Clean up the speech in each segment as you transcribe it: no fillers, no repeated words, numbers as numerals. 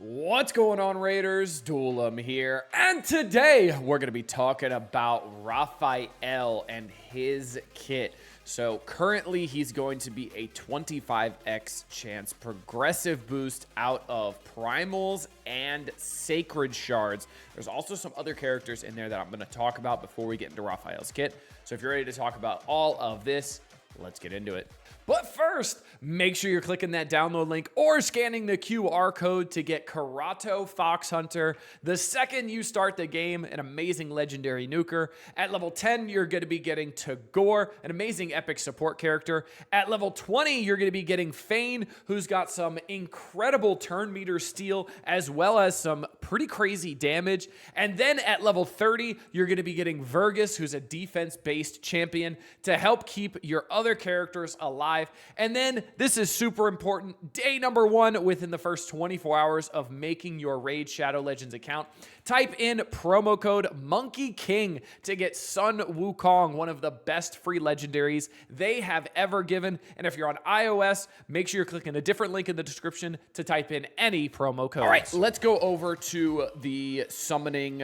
What's going on, Raiders? Duelam here, and today we're going to be talking about Raphael and his kit. So currently he's going to be a 25x chance progressive boost out of primals and sacred shards. There's also some other characters in there that I'm going to talk about before we get into Raphael's kit. So if you're ready to talk about all of this, let's get into it. But first, make sure you're clicking that download link or scanning the QR code to get Karato Fox Hunter. The second you start the game, an amazing legendary nuker. At level 10, you're going to be getting Tagore, an amazing epic support character. At level 20, you're going to be getting Fane, who's got some incredible turn meter steal, as well as some pretty crazy damage. And then at level 30, you're going to be getting Vergus, who's a defense-based champion, to help keep your other characters alive. And then, this is super important, day number 1 within the first 24 hours of making your Raid Shadow Legends account, type in promo code Monkey King to get Sun Wukong, one of the best free legendaries they have ever given. And if you're on iOS, make sure you're clicking a different link in the description to type in any promo code. All right, let's go over to the summoning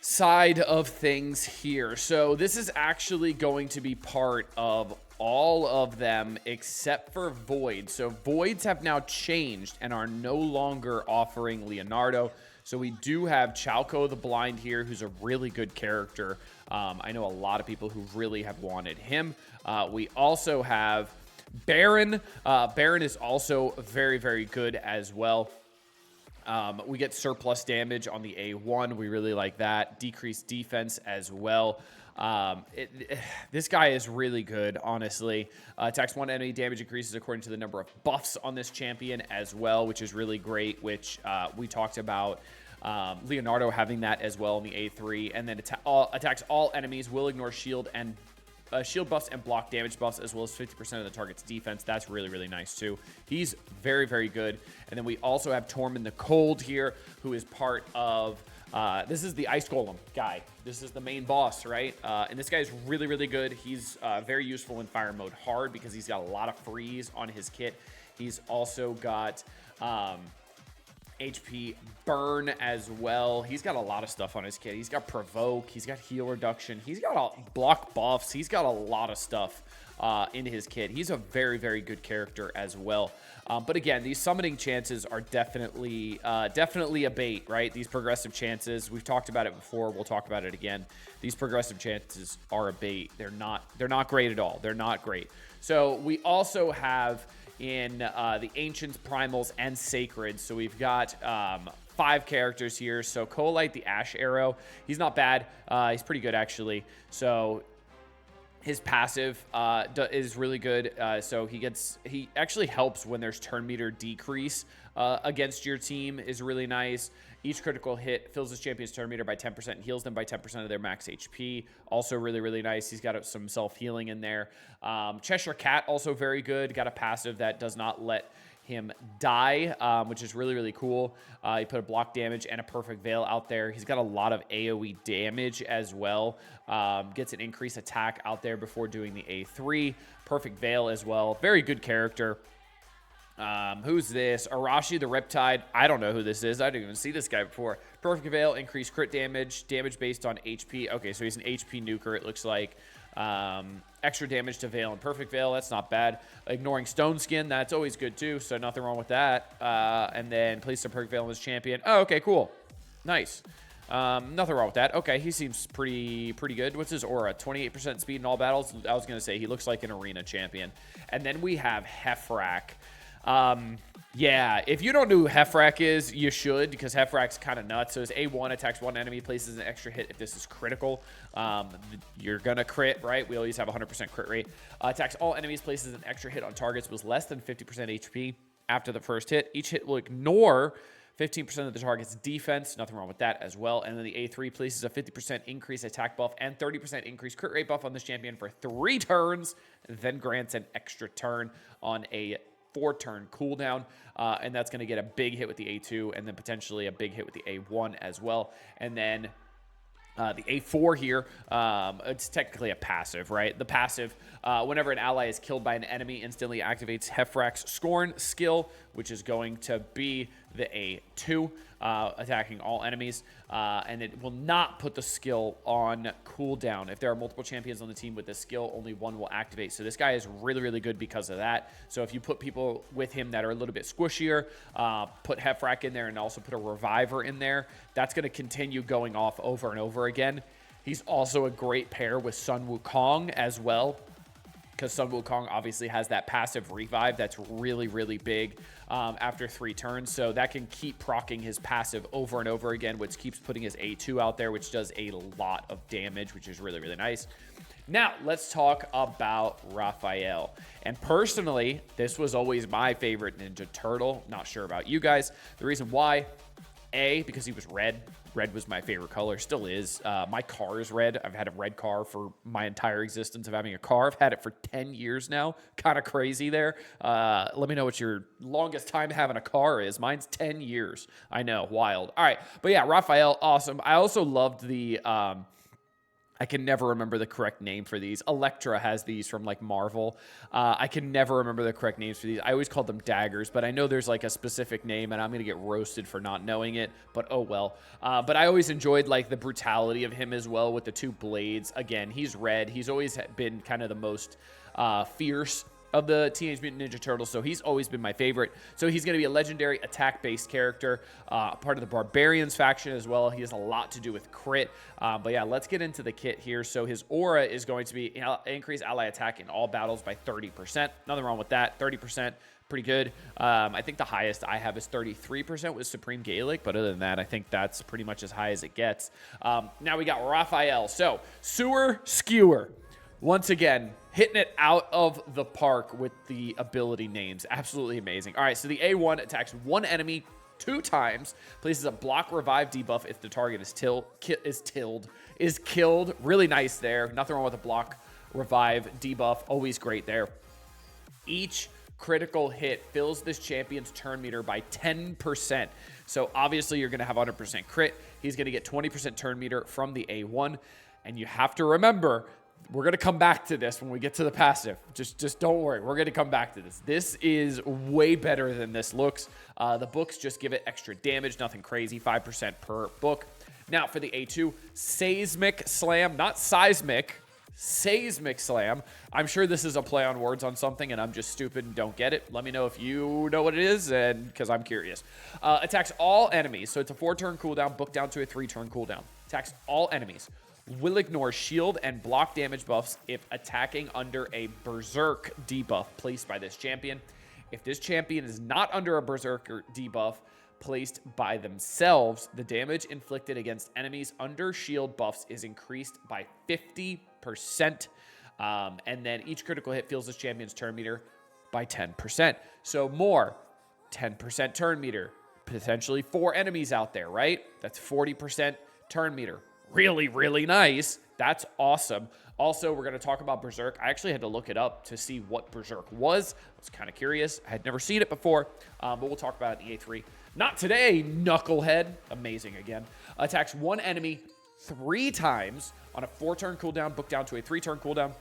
side of things here. So this is actually going to be part of all of them except for Voids. So Voids have now changed and are no longer offering Leonardo. So we do have Chalco the Blind here, who's a really good character. I know a lot of people who really have wanted him. We also have Baron. Baron is also very, very good as well. We get surplus damage on the A1. We really like that. Decreased defense as well. This guy is really good, honestly. Attacks one enemy, damage increases according to the number of buffs on this champion as well, which is really great, which we talked about Leonardo having that as well in the A3. And then attacks all enemies, will ignore shield and shield buffs and block damage buffs, as well as 50% of the target's defense. That's really, really nice too. He's very, very good. And then we also have Tormund the Cold here, who is part of this is the Ice Golem guy. This is the main boss, right? And this guy is really, really good. He's very useful in fire mode hard because he's got a lot of freeze on his kit. He's also got HP burn as well. He's got a lot of stuff on his kit. He's got provoke. He's got heal reduction. He's got block buffs. He's got a lot of stuff in his kit. He's a very, very good character as well. But again, these summoning chances are definitely a bait, right? These progressive chances, we've talked about it before. We'll talk about it again. These progressive chances are a bait. They're not great at all. They're not great. So we also have in the Ancients, Primals, and Sacred. So we've got 5 characters here. So Colite the Ash Arrow, he's not bad. He's pretty good, actually. So his passive is really good. So he actually helps when there's turn meter decrease against your team, is really nice. Each critical hit fills his champion's turn meter by 10% and heals them by 10% of their max HP. Also really, really nice. He's got some self-healing in there. Cheshire Cat, also very good. Got a passive that does not let him die, which is really, really cool. He put a block damage and a perfect veil out there. He's got a lot of AoE damage as well. Gets an increased attack out there before doing the A3. Perfect veil as well. Very good character. Who's this? Arashi the Riptide. I don't know who this is. I didn't even see this guy before. Perfect Veil, increased crit damage, damage based on HP. Okay, so he's an HP nuker, it looks like. Extra damage to Veil and Perfect Veil. That's not bad. Ignoring Stone Skin. That's always good too, so nothing wrong with that. And then place the Perfect Veil on his champion. Oh, okay, cool. Nice. Nothing wrong with that. Okay, he seems pretty good. What's his aura? 28% speed in all battles. I was going to say he looks like an arena champion. And then we have Hefrak. Yeah, if you don't know who Hefrak is, you should, because Hefrak's kind of nuts. So his A1 attacks one enemy, places an extra hit if this is critical. You're gonna crit, right? We always have 100% crit rate. Attacks all enemies, places an extra hit on targets with less than 50% HP after the first hit. Each hit will ignore 15% of the target's defense. Nothing wrong with that as well. And then the A3 places a 50% increase attack buff and 30% increase crit rate buff on this champion for 3 turns, then grants an extra turn on a 4-turn cooldown, and that's going to get a big hit with the A2 and then potentially a big hit with the A1 as well. And then the A4 here, it's technically a passive, right? The passive, whenever an ally is killed by an enemy, instantly activates Hefrak's Scorn skill, which is going to be the A2, attacking all enemies, and it will not put the skill on cooldown. If there are multiple champions on the team with this skill, only one will activate. So this guy is really, really good because of that. So if you put people with him that are a little bit squishier, put Hefrak in there and also put a Reviver in there, that's going to continue going off over and over again. He's also a great pair with Sun Wukong as well, because Sun Wukong obviously has that passive revive that's really, really big after 3 turns. So that can keep proccing his passive over and over again, which keeps putting his A2 out there, which does a lot of damage, which is really, really nice. Now, let's talk about Raphael. And personally, this was always my favorite Ninja Turtle. Not sure about you guys. The reason why, A, because he was red. Red was my favorite color, still is. My car is red. I've had a red car for my entire existence of having a car. I've had it for 10 years now. Kind of crazy there. Let me know what your longest time having a car is. Mine's 10 years. I know, wild. All right, but yeah, Raphael, awesome. I also loved the... I can never remember the correct name for these. Elektra has these from like Marvel. I can never remember the correct names for these. I always called them daggers, but I know there's like a specific name and I'm going to get roasted for not knowing it, but oh well. But I always enjoyed like the brutality of him as well with the 2 blades. Again, he's red. He's always been kind of the most fierce of the Teenage Mutant Ninja Turtles, so he's always been my favorite. So he's going to be a legendary attack-based character, part of the Barbarians faction as well. He has a lot to do with crit. But yeah, let's get into the kit here. So his aura is going to be increase ally attack in all battles by 30%. Nothing wrong with that. 30%, pretty good. I think the highest I have is 33% with Supreme Gaelic, but other than that, I think that's pretty much as high as it gets. Now we got Raphael. So Sewer Skewer. Once again, hitting it out of the park with the ability names. Absolutely amazing. All right, so the A1 attacks 1 enemy 2 times, places a block revive debuff if the target is killed. Really nice there. Nothing wrong with a block revive debuff. Always great there. Each critical hit fills this champion's turn meter by 10%. So obviously you're going to have 100% crit. He's going to get 20% turn meter from the A1. And you have to remember, we're going to come back to this when we get to the passive. Just don't worry. We're going to come back to this. This is way better than this looks. The books just give it extra damage. Nothing crazy. 5% per book. Now for the A2, Seismic Slam. Not Seismic. Seismic Slam. I'm sure this is a play on words on something, and I'm just stupid and don't get it. Let me know if you know what it is, and because I'm curious. Attacks all enemies. So it's a 4-turn cooldown, book down to a 3-turn cooldown. Attacks all enemies. Will ignore shield and block damage buffs if attacking under a Berserk debuff placed by this champion. If this champion is not under a Berserker debuff placed by themselves, the damage inflicted against enemies under shield buffs is increased by 50%. And then each critical hit fills this champion's turn meter by 10%. So more, 10% turn meter. Potentially 4 enemies out there, right? That's 40% turn meter. Really, really nice. That's awesome. Also, we're going to talk about Berserk. I actually had to look it up to see what Berserk was. I was kind of curious. I had never seen it before, but we'll talk about it in EA3. Not today, Knucklehead. Amazing again. Attacks 1 enemy 3 times on a 4-turn cooldown, book down to a 3-turn cooldown.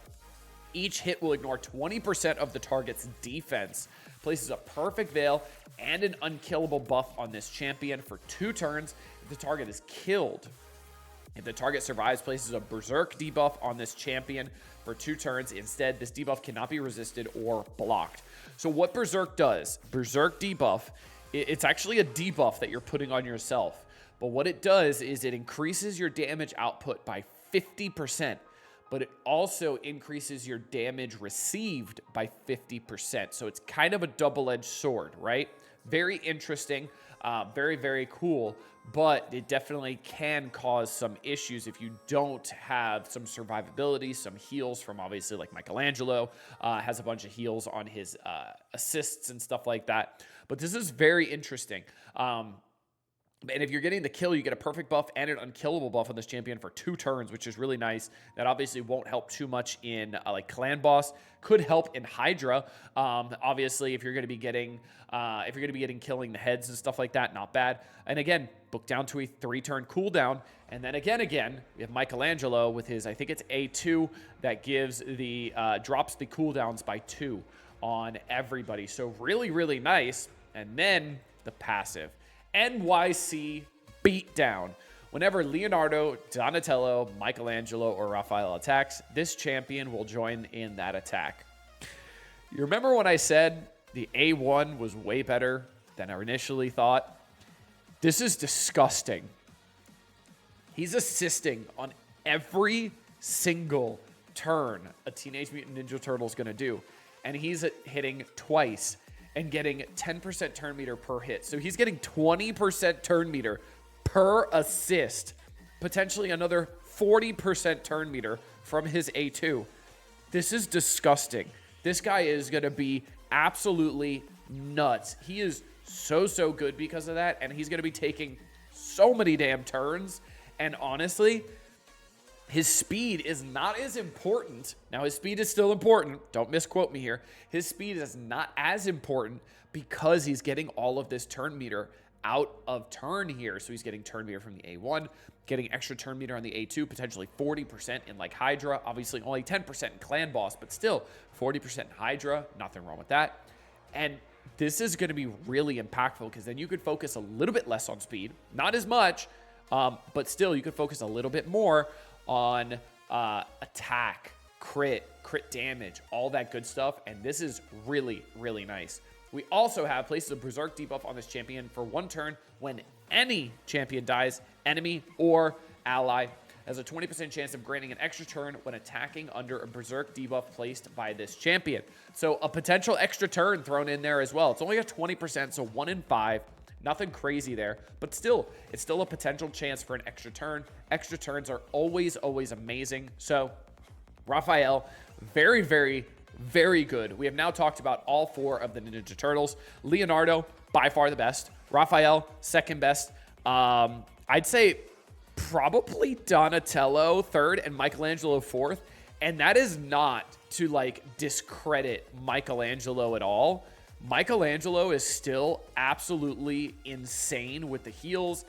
Each hit will ignore 20% of the target's defense. Places a perfect veil and an unkillable buff on this champion for 2 turns if the target is killed. If the target survives, places a Berserk debuff on this champion for 2 turns. Instead, this debuff cannot be resisted or blocked. So what Berserk does, Berserk debuff, it's actually a debuff that you're putting on yourself. But what it does is it increases your damage output by 50%, but it also increases your damage received by 50%. So it's kind of a double-edged sword, right? Very interesting, very, very cool. But it definitely can cause some issues if you don't have some survivability, some heals from obviously like Michelangelo, has a bunch of heals on his assists and stuff like that. But this is very interesting. And if you're getting the kill, you get a perfect buff and an unkillable buff on this champion for 2 turns, which is really nice. That obviously won't help too much in like Clan Boss. Could help in Hydra. Obviously, if you're going to be getting, killing the heads and stuff like that, not bad. And again, book down to a 3-turn cooldown. And then again, we have Michelangelo with his, I think it's A2 that gives the drops the cooldowns by 2 on everybody. So really, really nice. And then the passive, NYC Beatdown. Whenever Leonardo, Donatello, Michelangelo, or Raphael attacks, this champion will join in that attack. You remember when I said the A1 was way better than I initially thought? This is disgusting. He's assisting on every single turn a Teenage Mutant Ninja Turtle is going to do. And he's hitting twice and getting 10% turn meter per hit. So he's getting 20% turn meter per assist. Potentially another 40% turn meter from his A2. This is disgusting. This guy is going to be absolutely nuts. He is so good because of that. And he's going to be taking so many damn turns. And honestly, his speed is not as important. Now, his speed is still important. Don't misquote me here. His speed is not as important because he's getting all of this turn meter out of turn here. So he's getting turn meter from the A1, getting extra turn meter on the A2, potentially 40% in like Hydra. Obviously, only 10% in Clan Boss, but still 40% in Hydra. Nothing wrong with that. And this is going to be really impactful because then you could focus a little bit less on speed. Not as much, but still you could focus a little bit more on attack, crit damage, all that good stuff. And this is really nice. We also have places of Berserk debuff on this champion for 1 turn when any champion dies, enemy or ally. Has a 20% chance of granting an extra turn when attacking under a Berserk debuff placed by this champion. So a potential extra turn thrown in there as well. It's only a 20%, so 1 in 5. Nothing crazy there, but still, it's still a potential chance for an extra turn. Extra turns are always amazing. So Raphael, very good. We have now talked about all 4 of the Ninja Turtles. Leonardo, by far the best. Raphael, second best. I'd say probably Donatello third and Michelangelo fourth. And that is not to like discredit Michelangelo at all. Michelangelo is still absolutely insane with the heals.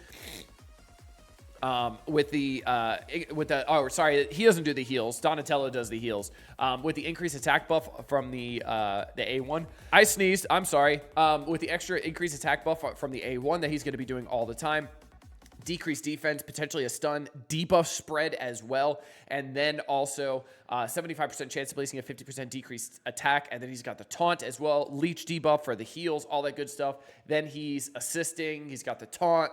He doesn't do the heals. Donatello does the heals. With the increased attack buff from the A1. I sneezed. I'm sorry. With the extra increased attack buff from the A1 that he's going to be doing all the time. Decreased defense, potentially a stun, debuff spread as well, and then also 75% chance of placing a 50% decreased attack, and then he's got the taunt as well, leech debuff for the heals, all that good stuff. Then he's assisting, he's got the taunt.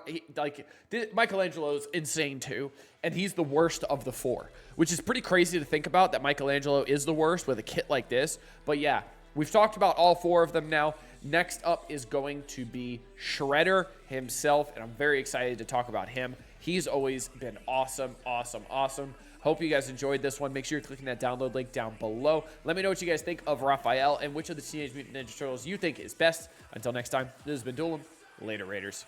Michelangelo's insane too, and he's the worst of the 4, which is pretty crazy to think about that Michelangelo is the worst with a kit like this. But yeah, we've talked about all 4 of them now. Next up is going to be Shredder himself, and I'm very excited to talk about him. He's always been awesome. Hope you guys enjoyed this one. Make sure you're clicking that download link down below. Let me know what you guys think of Raphael and which of the Teenage Mutant Ninja Turtles you think is best. Until next time, this has been Duelim. Later, Raiders.